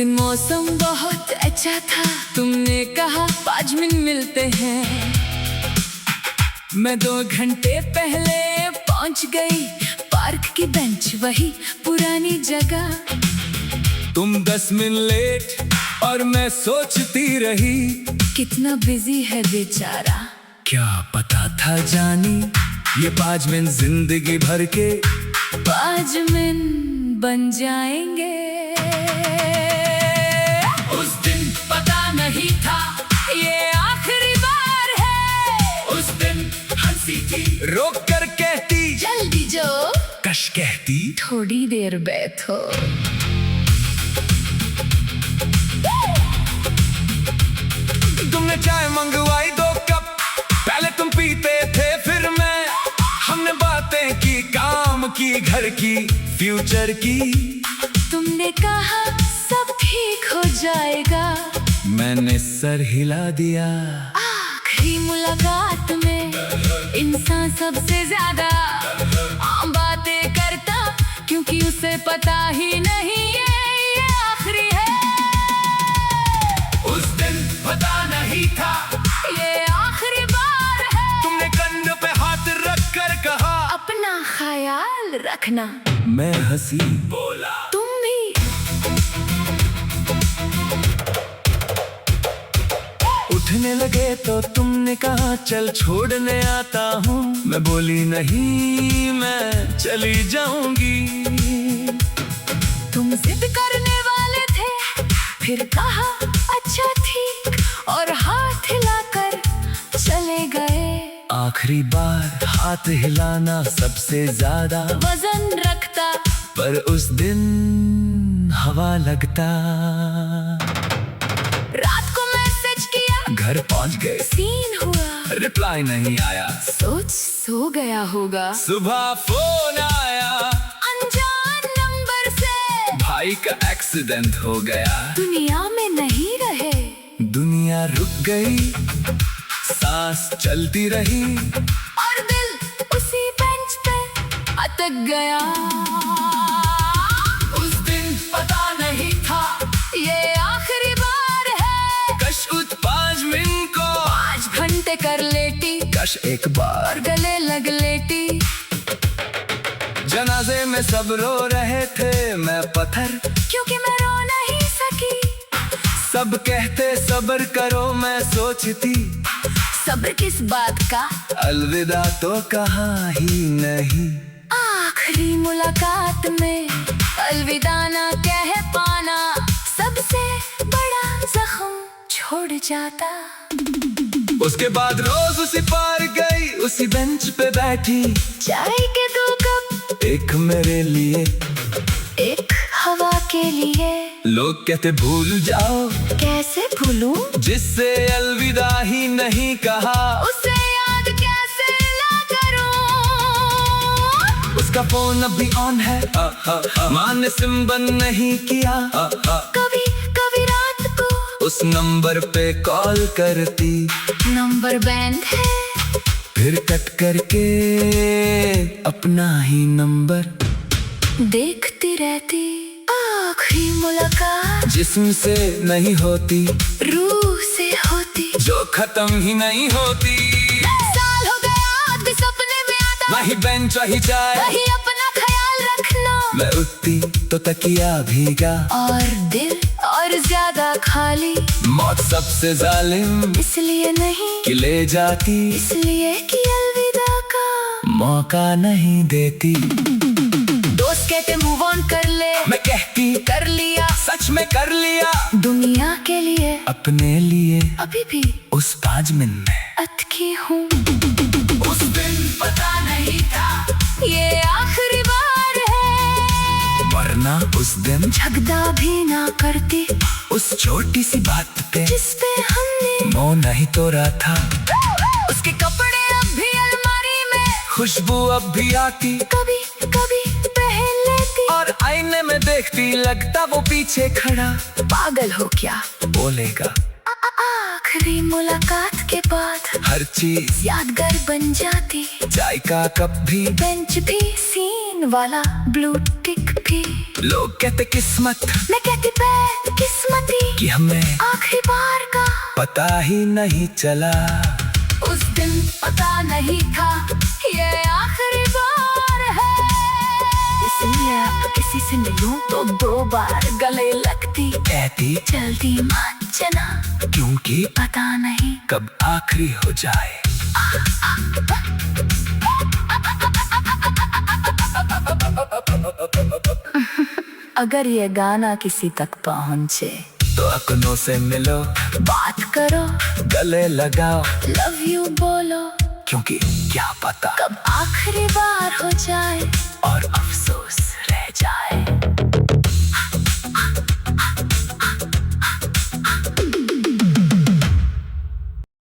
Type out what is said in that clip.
दिन मौसम बहुत अच्छा था, तुमने कहा 5 मिनट मिलते हैं। मैं 2 घंटे पहले पहुंच गई, पार्क की बेंच वही पुरानी जगह। तुम 10 मिनट लेट और मैं सोचती रही, कितना बिजी है बेचारा। क्या पता था जानी ये 5 मिनट जिंदगी भर के 5 मिनट बन जाएंगे। उस दिन पता नहीं था ये आखिरी बार है। उस दिन हंसी थी, रोक कर कहती जल्दी जो, कश कहती थोड़ी देर बैठो। तुमने चाय मंगवाई 2 कप, पहले तुम पीते थे फिर मैं। हमने बातें की, काम की, घर की, फ्यूचर की। तुमने कहा सब ठीक हो जाएगा, मैंने सर हिला दिया। आखिरी मुलाकात में इंसान सबसे ज्यादा आम बातें करता, क्योंकि उसे पता ही नहीं ये आखिरी है। उस दिन पता नहीं था ये आखिरी बार है। तुमने कंध पे हाथ रख कर कहा, अपना ख्याल रखना। मैं हंसी बोला, तुम भी। उठने लगे तो तुमने कहा चल छोड़ने आता हूँ। मैं बोली नहीं, मैं चली जाऊंगी। तुम जिद करने वाले थे, फिर कहा अच्छा ठीक, और हाथ हिलाकर चले गए। आखिरी बार हाथ हिलाना सबसे ज्यादा वजन रखता, पर उस दिन हवा लगता। रात को मैसेज किया, घर पहुंच गए, सीन हुआ, रिप्लाई नहीं आया। सोच सो गया होगा। सुबह फोन आया, अनजान नंबर से, भाई का एक्सीडेंट हो गया। दुनिया में नहीं रहे। दुनिया रुक गई, सांस चलती रही, और दिल उसी बेंच पे अटक गया। उस दिन पता नहीं था ये आखिरी बार है। कश उस 5 मिनट को 5 घंटे कर लेटी, कश एक बार। और गले लग लेटी। जनाजे में सब रो रहे थे, मैं पत्थर, क्योंकि मैं रो नहीं सकी। सब कहते सब्र करो, मैं सोचती सब्र किस बात का, अलविदा तो कहा ही नहीं। आखिरी मुलाकात में अलविदा ना कह पाना सबसे बड़ा जख्म छोड़ जाता। उसके बाद रोज उसी पार गई, उसी बेंच पे बैठी। चाय के 2 कप, एक मेरे लिए, एक हवा के लिए। लोग कहते भूल जाओ, कैसे भूलूं, जिससे अलविदा ही नहीं कहा। उसे याद कैसे ला करूं। उसका फोन अभी ऑन है, माँ ने सिम बंद नहीं किया। कभी कभी रात को उस नंबर पे कॉल करती, नंबर बैंड है। फिर कट करके अपना ही नंबर देखती रहती। आखिरी मुलाकात जिस्म से नहीं होती, रूह से होती, जो खत्म ही नहीं होती। साल हो गया, आज भी सपने में आता, वही बेंच वही चाय, वही अपना ख्याल रखना। मैं उठती तो तकिया भीगा, और दिल और ज्यादा खाली। मौत सबसे जालिम इसलिए नहीं कि ले जाती, इसलिए कि अलविदा का मौका नहीं देती। दोस्त कहते मूव ऑन कर ले, मैं कहती कर लिया, सच में कर लिया। दुनिया के लिए अपने लिए अभी भी उस 5 मिनट में अटकी हूँ। उस दिन पता नहीं था ये आखिरी बार है, वरना उस दिन झगड़ा भी ना करती, उस छोटी सी बात पे जिस पे हमने मोह नहीं तोड़ा था। उसके कपड़े अब भी अलमारी में, खुशबू अब भी आती, कभी कभी पहन लेती। और आईने में देखती, लगता वो पीछे खड़ा। पागल हो क्या, बोलेगा आखिरी मुलाकात के बाद हर चीज यादगार बन जाती। चाय का कप भी, बेंच भी, सीन ग्रीन वाला ब्लू टिक भी। लोग कहते किस्मत, मैं कहती किस्मती कि हमें आखिरी बार का पता ही नहीं चला। उस दिन पता नहीं था ये आखिरी बार है, इसलिए अब किसी से मिलूं तो 2 बार गले लगती, कहती जल्दी मान जाना, क्योंकि पता नहीं कब आखिरी हो जाए। अगर ये गाना किसी तक पहुंचे तो अपनों से मिलो, बात करो, गले लगाओ, लव यू बोलो, क्योंकि क्या पता कब आखिरी बार हो जाए।